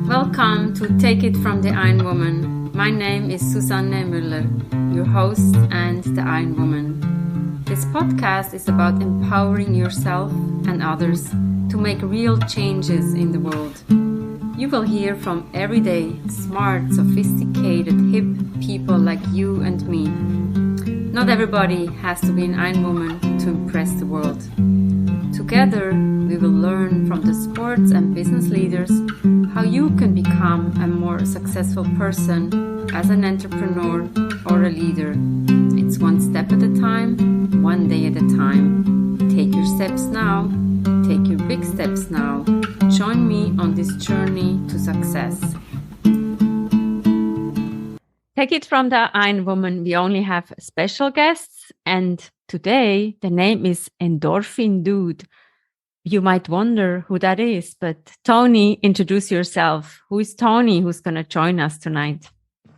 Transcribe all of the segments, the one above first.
Welcome to Take It from the Ironwoman. My name is Susanne Müller, your host and the Ironwoman. This podcast is about empowering yourself and others to make real changes in the world. You will hear from everyday, smart, sophisticated, hip people like you and me. Not everybody has to be an Ironwoman to impress the world. Together, we will learn from the sports and business leaders how you can become a more successful person as an entrepreneur or a leader. It's one step at a time, one day at a time. Take your steps now. Take your big steps now. Join me on this journey to success. Take it from the Ironwoman. We only have special guests, and today the name is Endorphin Dude. You might wonder who that is, but Tony, introduce yourself. Who is Tony who's going to join us tonight?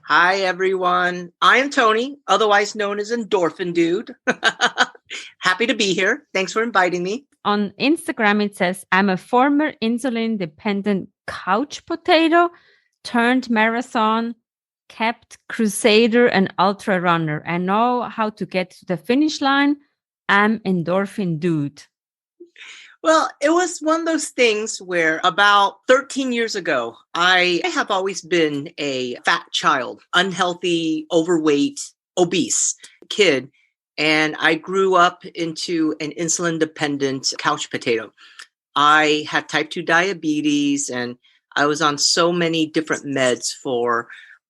Hi, everyone. I am Tony, otherwise known as Endorphin Dude. Happy to be here. Thanks for inviting me. On Instagram, it says, I'm a former insulin-dependent couch potato turned marathon, kept crusader and ultra runner. I know how to get to the finish line. Am Endorphin Dude. Well, it was one of those things where about 13 years ago, I have always been a fat child, unhealthy, overweight, obese kid. And I grew up into an insulin-dependent couch potato. I had type 2 diabetes, and I was on so many different meds for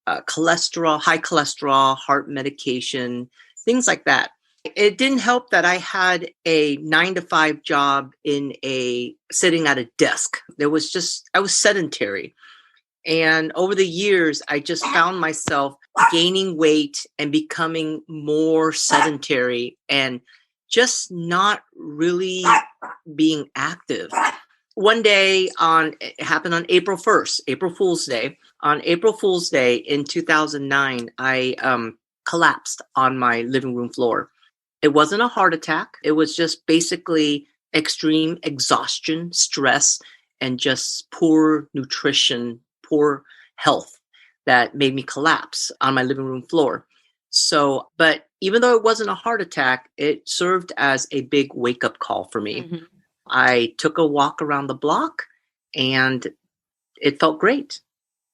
cholesterol, high cholesterol, heart medication, things like that. It didn't help that I had a 9-to-5 job sitting at a desk. I was sedentary. And over the years, I just found myself gaining weight and becoming more sedentary and just not really being active. One day it happened on April 1st, April Fool's Day. On April Fool's Day in 2009, I collapsed on my living room floor. It wasn't a heart attack. It was just basically extreme exhaustion, stress, and just poor nutrition, poor health that made me collapse on my living room floor. So, but even though it wasn't a heart attack, it served as a big wake-up call for me. Mm-hmm. I took a walk around the block and it felt great.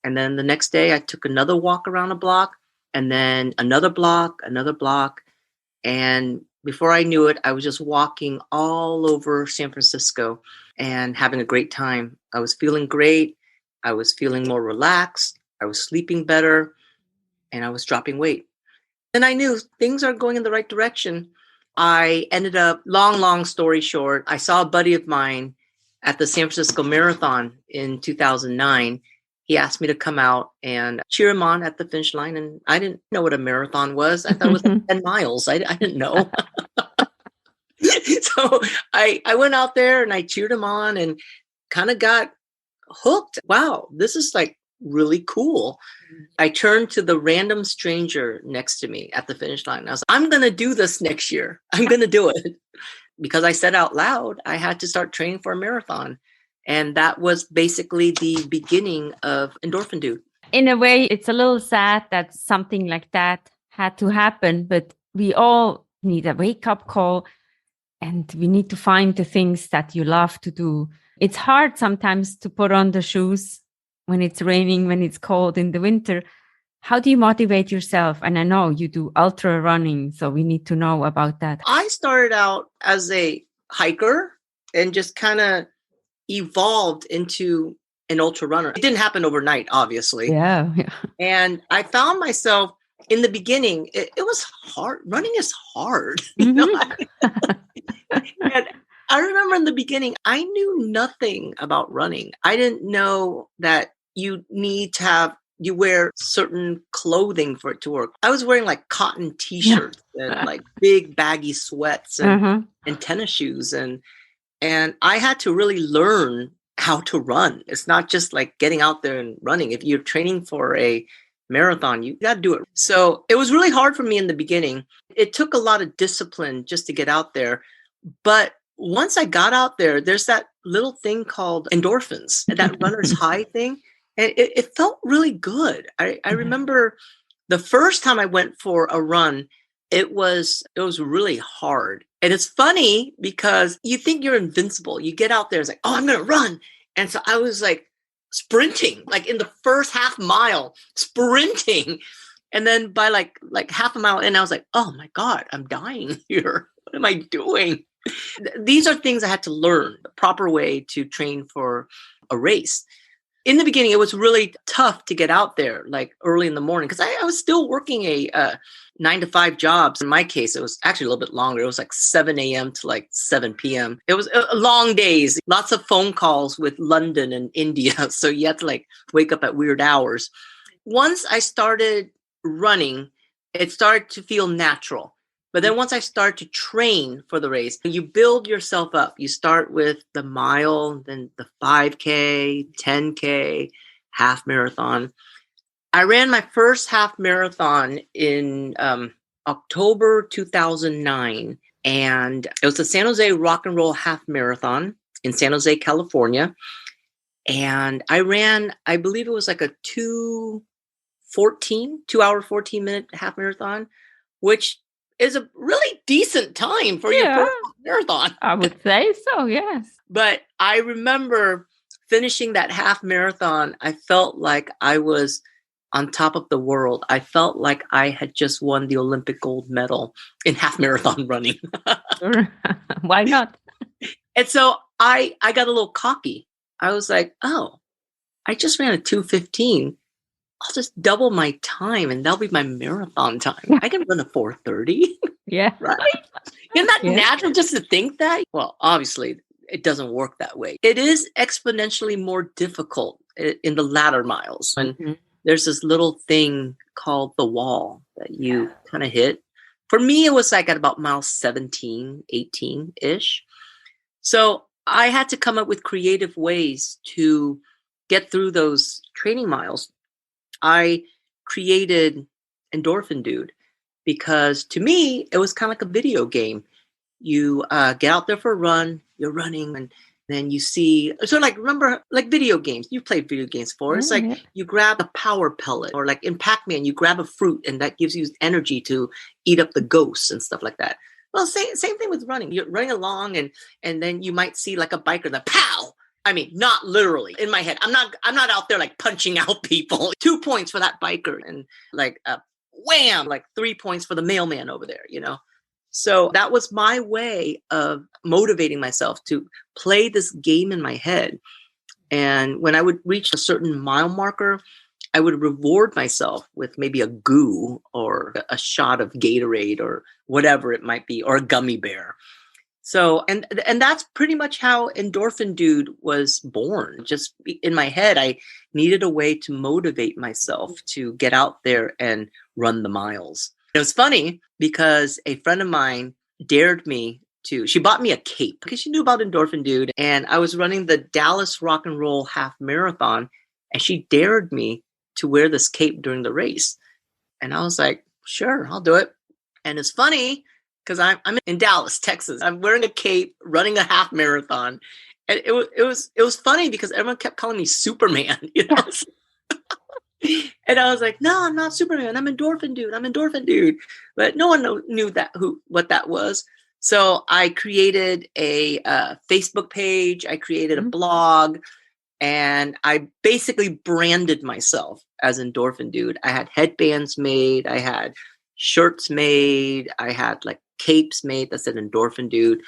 And then the next day I took another walk around the block and then another block. And before I knew it, I was just walking all over San Francisco and having a great time. I was feeling great. I was feeling more relaxed. I was sleeping better, and I was dropping weight. Then I knew things are going in the right direction. I ended up, long story short, I saw a buddy of mine at the San Francisco Marathon in 2009. He asked me to come out and cheer him on at the finish line. And I didn't know what a marathon was. I thought it was 10 miles. I didn't know. So I went out there and I cheered him on and kind of got hooked. Wow, this is like really cool. I turned to the random stranger next to me at the finish line. I was like, I'm going to do this next year. I'm going to do it. Because I said out loud, I had to start training for a marathon. And that was basically the beginning of Endorphin Dude. In a way, it's a little sad that something like that had to happen, but we all need a wake-up call and we need to find the things that you love to do. It's hard sometimes to put on the shoes when it's raining, when it's cold in the winter. How do you motivate yourself? And I know you do ultra running, so we need to know about that. I started out as a hiker and just kind of evolved into an ultra runner. It didn't happen overnight, obviously. Yeah. And I found myself in the beginning, it was hard. Running is hard. You know? And I remember in the beginning, I knew nothing about running. I didn't know that you wear certain clothing for it to work. I was wearing like cotton t-shirts and like big baggy sweats and tennis shoes. And I had to really learn how to run. It's not just like getting out there and running. If you're training for a marathon, you got to do it. So it was really hard for me in the beginning. It took a lot of discipline just to get out there. But once I got out there, there's that little thing called endorphins, that runner's high thing. And it felt really good. I remember the first time I went for a run, it was really hard. And it's funny because you think you're invincible. You get out there, it's like, oh, I'm gonna run. And so I was like sprinting, like in the first half mile, sprinting. And then by like half a mile in, I was like, oh my God, I'm dying here. What am I doing? These are things I had to learn, the proper way to train for a race. In the beginning, it was really tough to get out there like early in the morning because I was still working a 9-to-5 jobs. In my case, it was actually a little bit longer. It was like 7 a.m. to like 7 p.m. It was long days, lots of phone calls with London and India. So you had to like wake up at weird hours. Once I started running, it started to feel natural. But then once I start to train for the race, you build yourself up. You start with the mile, then the 5K, 10K, half marathon. I ran my first half marathon in October 2009. And it was the San Jose Rock and Roll Half Marathon in San Jose, California. And I ran, I believe it was like a 2 hour, 14-minute half marathon, which is a really decent time for your first marathon. I would say so, yes. But I remember finishing that half marathon, I felt like I was on top of the world. I felt like I had just won the Olympic gold medal in half marathon running. Why not? And so I got a little cocky. I was like, oh, I just ran a 2:15. I'll just double my time and that'll be my marathon time. I can run a 4:30. Yeah. Right? Isn't that natural just to think that? Well, obviously, it doesn't work that way. It is exponentially more difficult in the latter miles. And there's this little thing called the wall that you kind of hit. For me, it was like at about mile 17, 18-ish. So I had to come up with creative ways to get through those training miles. I created Endorphin Dude because to me, it was kind of like a video game. You get out there for a run, you're running, and then you see, so like, remember, like video games, you played video games before. It's like you grab a power pellet, or like in Pac-Man, you grab a fruit and that gives you energy to eat up the ghosts and stuff like that. Well, same thing with running. You're running along and then you might see like a biker that pow! I mean, not literally in my head. I'm not out there like punching out people. 2 points for that biker and like wham, like 3 points for the mailman over there, you know? So that was my way of motivating myself to play this game in my head. And when I would reach a certain mile marker, I would reward myself with maybe a goo or a shot of Gatorade or whatever it might be, or a gummy bear. So, and that's pretty much how Endorphin Dude was born. Just in my head, I needed a way to motivate myself to get out there and run the miles. It was funny because a friend of mine dared me she bought me a cape because she knew about Endorphin Dude. And I was running the Dallas Rock and Roll Half Marathon and she dared me to wear this cape during the race. And I was like, sure, I'll do it. And it's funny because I'm in Dallas, Texas. I'm wearing a cape, running a half marathon. And it was funny because everyone kept calling me Superman, you know? And I was like, no, I'm not Superman. I'm Endorphin Dude. I'm Endorphin Dude. But no one knew what that was. So I created a Facebook page. I created a blog. And I basically branded myself as Endorphin Dude. I had headbands made. I had shirts made. I had like capes made that said Endorphin Dude.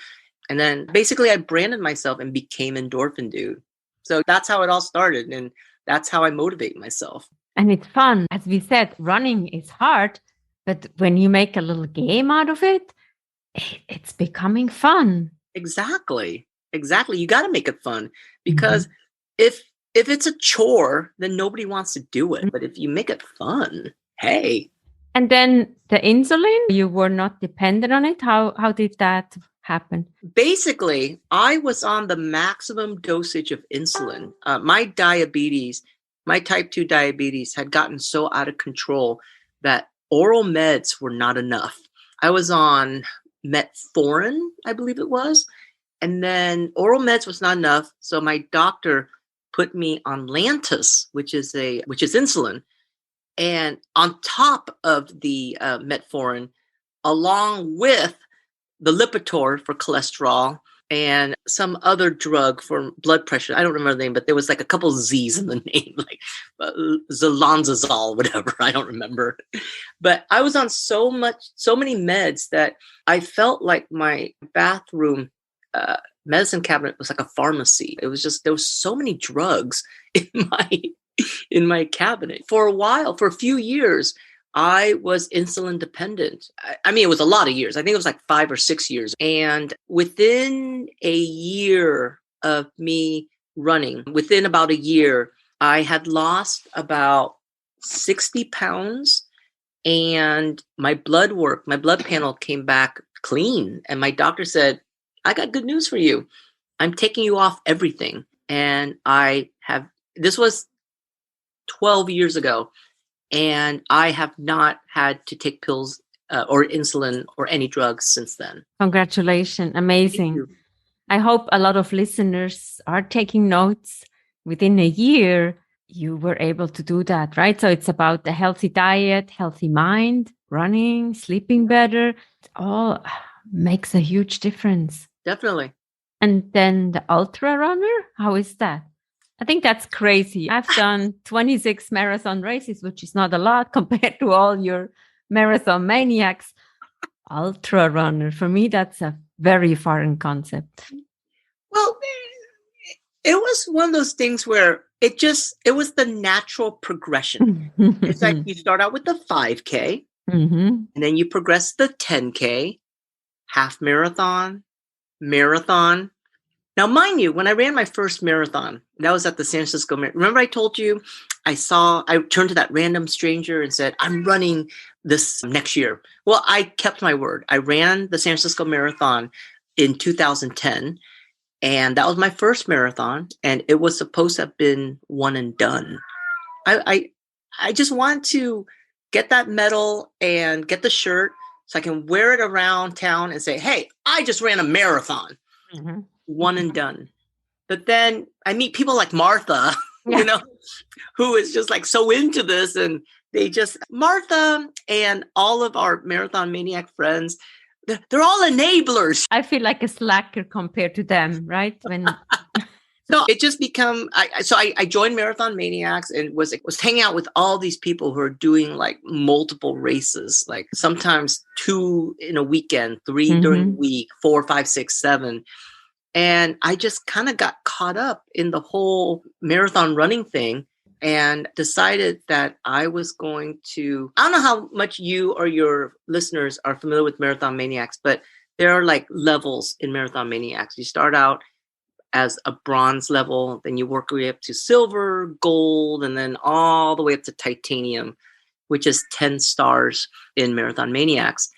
And then basically I branded myself and became Endorphin Dude. So that's how it all started. And that's how I motivate myself. And it's fun. As we said, running is hard, but when you make a little game out of it, it's becoming fun. Exactly. You got to make it fun because if it's a chore, then nobody wants to do it. But if you make it fun, hey. And then the insulin, you were not dependent on it. How did that happen? Basically, I was on the maximum dosage of insulin. My type 2 diabetes had gotten so out of control that oral meds were not enough. I was on metformin, I believe it was. And then oral meds was not enough. So my doctor put me on Lantus, which is insulin. And on top of the metformin, along with the Lipitor for cholesterol and some other drug for blood pressure. I don't remember the name, but there was like a couple Z's in the name, like Zolonzazol, whatever. I don't remember. But I was on so many meds that I felt like my bathroom medicine cabinet was like a pharmacy. It was just, there was so many drugs in my cabinet. For a while, for a few years, I was insulin dependent. I mean, it was a lot of years. I think it was like 5 or 6 years. And within a year of me running, within about a year, I had lost about 60 pounds. And my blood panel came back clean. And my doctor said, I got good news for you. I'm taking you off everything. And this was 12 years ago. And I have not had to take pills or insulin or any drugs since then. Congratulations. Amazing. I hope a lot of listeners are taking notes. Within a year, you were able to do that, right? So it's about a healthy diet, healthy mind, running, sleeping better. It all makes a huge difference. Definitely. And then the ultra runner, how is that? I think that's crazy. I've done 26 marathon races, which is not a lot compared to all your marathon maniacs. Ultra runner, for me, that's a very foreign concept. Well, it was one of those things where it was the natural progression. It's like you start out with the 5K, and then you progress the 10K, half marathon, marathon. Now, mind you, when I ran my first marathon, that was at the San Francisco Marathon. Remember I told you I turned to that random stranger and said, I'm running this next year. Well, I kept my word. I ran the San Francisco Marathon in 2010, and that was my first marathon, and it was supposed to have been one and done. I just want to get that medal and get the shirt so I can wear it around town and say, hey, I just ran a marathon. Mm-hmm. One and done. But then I meet people like Martha, who is just like so into this, and Martha and all of our Marathon Maniac friends, they're all enablers. I feel like a slacker compared to them, right? So it just I joined Marathon Maniacs and was hanging out with all these people who are doing like multiple races, like sometimes 2 in a weekend, 3 during the week, 4, 5, 6, 7. And I just kind of got caught up in the whole marathon running thing and decided that I was going to, I don't know how much you or your listeners are familiar with Marathon Maniacs, but there are like levels in Marathon Maniacs. You start out as a bronze level, then you work your way up to silver, gold, and then all the way up to titanium, which is 10 stars in Marathon Maniacs.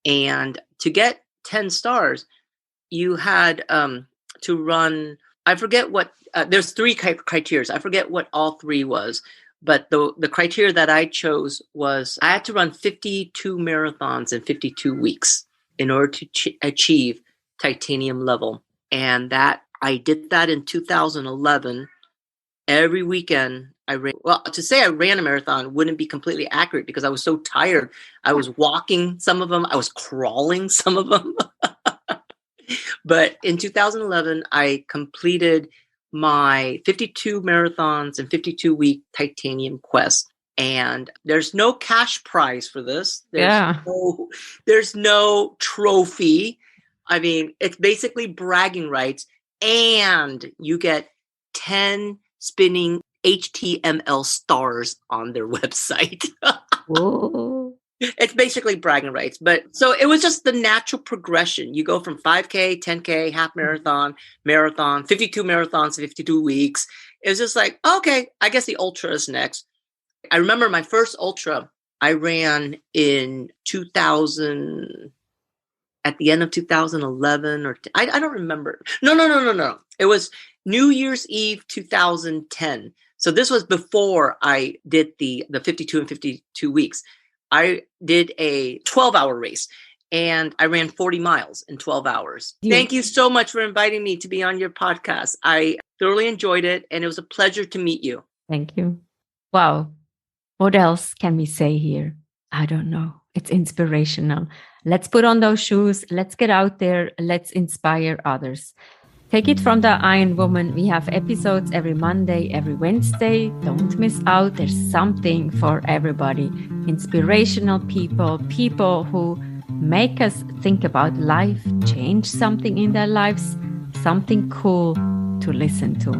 And to get 10 stars, you had to run, I forget what, there's 3 criteria. I forget what all 3 was, but the criteria that I chose was I had to run 52 marathons in 52 weeks in order to achieve titanium level. And I did that in 2011. Every weekend I ran. Well, to say I ran a marathon wouldn't be completely accurate because I was so tired. I was walking some of them. I was crawling some of them. But in 2011, I completed my 52 marathons and 52-week titanium quest. And there's no cash prize for this. There's no trophy. I mean, it's basically bragging rights. And you get 10 spinning HTML stars on their website. Whoa. It's basically bragging rights. But so it was just the natural progression. You go from 5K, 10K, half marathon, 52 marathons, 52 weeks. It was just like, okay, I guess the ultra is next. I remember my first ultra I ran in 2000, at the end of 2011 or I don't remember. No. It was New Year's Eve 2010. So this was before I did the 52 and 52 weeks. I did a 12-hour race. and I ran 40 miles in 12 hours. Thank you so much for inviting me to be on your podcast. I thoroughly enjoyed it, and it was a pleasure to meet you. Thank you. Wow. What else can we say here? I don't know. It's inspirational. Let's put on those shoes. Let's get out there. Let's inspire others. Take it from the Iron Woman. We have episodes every Monday, every Wednesday. Don't miss out. There's something for everybody. Inspirational people, people who make us think about life, change something in their lives, something cool to listen to.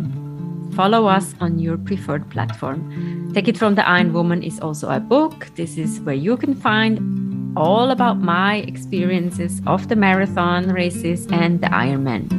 Follow us on your preferred platform. Take It From the Iron Woman is also a book. This is where you can find all about my experiences of the marathon races and the Ironman.